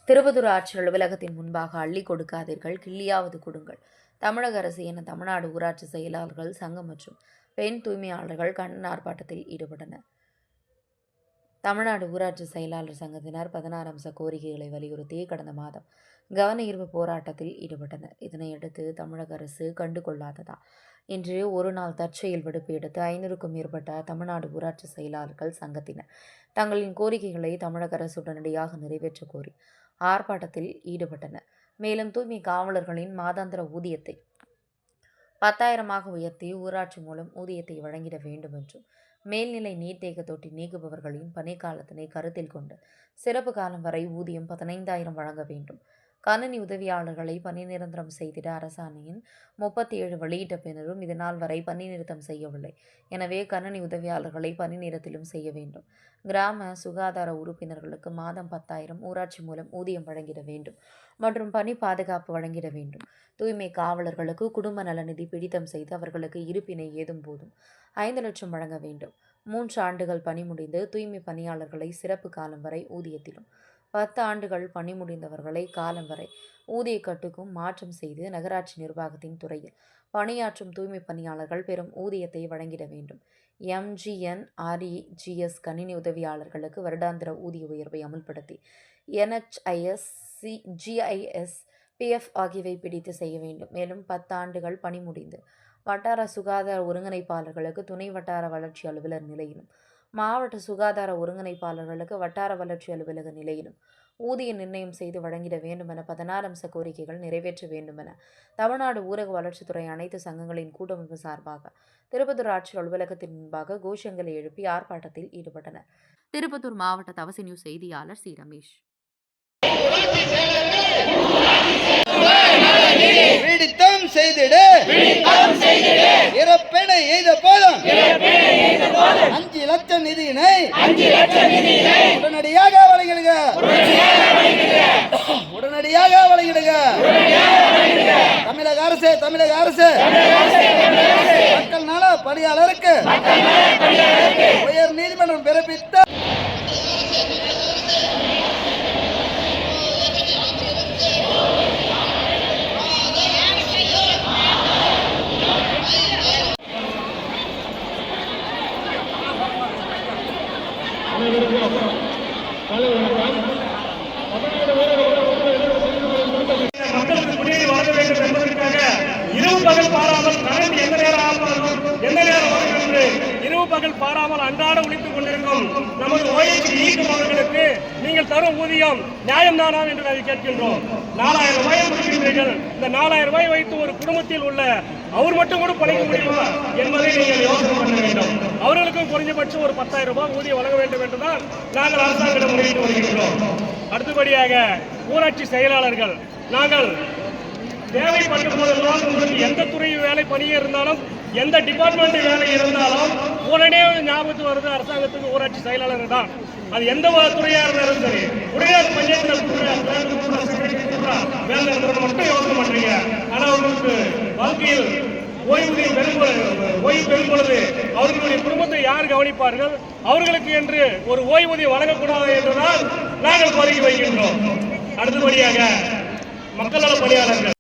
திருப்பத்தூர் ஆட்சியர் அலுவலகத்தின் முன்பாக அள்ளி கொடுக்காதீர்கள், கிள்ளியாவது கொடுங்கள். தமிழக அரசு என தமிழ்நாடு ஊராட்சி செயலாளர்கள் சங்கம் மற்றும் பெண் தூய்மையாளர்கள் கண்டன ஆர்ப்பாட்டத்தில் ஈடுபட்டனர். தமிழ்நாடு ஊராட்சி செயலாளர் சங்கத்தினர் 16 அம்ச கோரிக்கைகளை வலியுறுத்தி கடந்த மாதம் கவன ஈர்ப்பு போராட்டத்தில் ஈடுபட்டனர். இதனையடுத்து தமிழக அரசு கண்டுகொள்ளாததால் இன்று ஒரு நாள் தற்செயல் விடுப்பு எடுத்து 500க்கும் மேற்பட்ட தமிழ்நாடு ஊராட்சி செயலாளர்கள் சங்கத்தினர் தங்களின் கோரிக்கைகளை தமிழக அரசு உடனடியாக நிறைவேற்ற கோரி ஆர்ப்பாட்டத்தில் ஈடுபட்டனர். மேலும் தூய்மை காவலர்களின் மாதாந்திர ஊதியத்தை 10,000ஆக உயர்த்தி ஊராட்சி மூலம் ஊதியத்தை வழங்கிட வேண்டும் என்றும், மேல்நிலை நீர்த்தேக்க தொட்டி நீக்குபவர்களின் பணிக்காலத்தினை கருத்தில் கொண்டு சிறப்பு காலம் வரை ஊதியம் 15,000 வழங்க வேண்டும். கணினி உதவியாளர்களை பணி நிரந்தரம் செய்திட அரசாணையின் 37 வெளியிட்ட பின்னரும் இதுநாள் வரை பணி நிறுத்தம் செய்யவில்லை. எனவே கணினி உதவியாளர்களை பணி நிறுத்தலும் செய்ய வேண்டும். கிராம சுகாதார உறுப்பினர்களுக்கு மாதம் 10,000 ஊராட்சி மூலம் ஊதியம் வழங்கிட வேண்டும் மற்றும் பணி பாதுகாப்பு வழங்கிட வேண்டும். தூய்மை காவலர்களுக்கு குடும்ப நலநிதி பிடித்தம் செய்து அவர்களுக்கு இருப்பினை ஏதும் போதும் 5 லட்சம் வழங்க வேண்டும். 3 ஆண்டுகள் பணி முடிந்து தூய்மை பணியாளர்களை சிறப்பு காலம் வரை ஊதியத்திலும், 10 ஆண்டுகள் பணி முடிந்தவர்களை காலம் வரை ஊதிய கட்டுக்கும் மாற்றம் செய்து நகராட்சி நிர்வாகத்தின் துறையில் பணியாற்றும் தூய்மை பணியாளர்கள் பெறும் ஊதியத்தை வழங்கிட வேண்டும். MGNREGS கணினி உதவியாளர்களுக்கு வருடாந்திர ஊதிய உயர்வை அமல்படுத்தி NHIS, GIS, PF ஆகியவை பிடித்து செய்ய வேண்டும். மேலும் 10 ஆண்டுகள் பணி முடிந்து வட்டார சுகாதார ஒருங்கிணைப்பாளர்களுக்கு துணை வட்டார வளர்ச்சி அலுவலர் நிலையிலும், மாவட்ட சுகாதார ஒருங்கிணைப்பாளர்களுக்கு வட்டார வளர்ச்சி அலுவலக நிலையிலும் ஊதிய நிர்ணயம் செய்து வழங்கிட வேண்டும் என 16 அம்ச கோரிக்கைகள் நிறைவேற்ற வேண்டும் என தமிழ்நாடு ஊரக வளர்ச்சித்துறை அனைத்து சங்கங்களின் கூட்டமைப்பு சார்பாக திருப்பத்தூர் ஆட்சியர் அலுவலகத்தின் முன்பாக கோஷங்களை எழுப்பி ஆர்ப்பாட்டத்தில் ஈடுபட்டனர். திருப்பத்தூர் மாவட்ட தவசி நியூஸ் செய்தியாளர் சி. ரமேஷ். பிடித்தம் செய்திடு இறப்பெனை எய்த போதும் 5 லட்சம் நிதியினை உடனடியாக வழங்கிடுக. தமிழக அரசு மக்கள் நல பணியாளருக்கு உயர் நீதிமன்றம் பிறப்பித்த மக்களுக்கு குடிநீர் வழங்க வேண்டும் என்பதற்காக இரவு பகல் பாராமல் கரண்ட் எந்த நேரம் ஆனாலும் எந்த நேரம் வரும் என்று இரவு பகல் பாராமல் அன்றாட உழைத்துக் கொண்டிருக்கும் நமது ஓய்வு ஈக்கும் அவர்களுக்கு நீங்கள் தரும் ஊதியம் நியாயம்தானா என்று நாங்கள் கேட்கின்றோம். 4,000 ரூபாய் கொடுக்கின்றீர்கள். இந்த 4,000 ரூபாய் வைத்து ஒரு குடும்பத்தில் உள்ள அவர் மட்டும் கூட பழைக்க முடியுமா என்பதை நீங்கள் யோசனை பண்ண வேண்டும். அவர்களுக்கும் குறைஞ்சபட்சம் ஒரு 10,000 ரூபாய் ஊதியம் வழங்க வேண்டும் என்றுதான் நாங்கள் அரசாங்கத்திடம் முறையிட்டு வருகின்றோம். அடுத்தபடியாக ஊராட்சி செயலாளர்கள் நாங்கள் தேவைப்படும் போதெல்லாம் உங்களுக்கு எந்த துறை வேலை பணியே இருந்தாலும், எந்த டிபார்ட்மெண்ட் வேலை இருந்தாலும் உடனே ஞாபகத்துக்கு வருது அரசாங்கத்துக்கு ஊராட்சி செயலாளர் தான். அது எந்த துறையாக இருந்தாலும் சரி, உடனே பஞ்சாயத்தில் வேலை மட்டும் யோசனை பண்றீங்க. ஆனால் அவங்களுக்கு வாழ்க்கையில் ஓய்வு பெறும் பொழுது அவர்களுடைய குடும்பத்தை யார் கவனிப்பார்கள்? அவர்களுக்கு என்று ஒரு ஓய்வூதியம் வழங்கக்கூடாது என்றுதான் நாங்கள் கோரிக்கை வைக்கின்றோம். அடுத்தபடியாக மக்கள் நல பணியாளர்கள்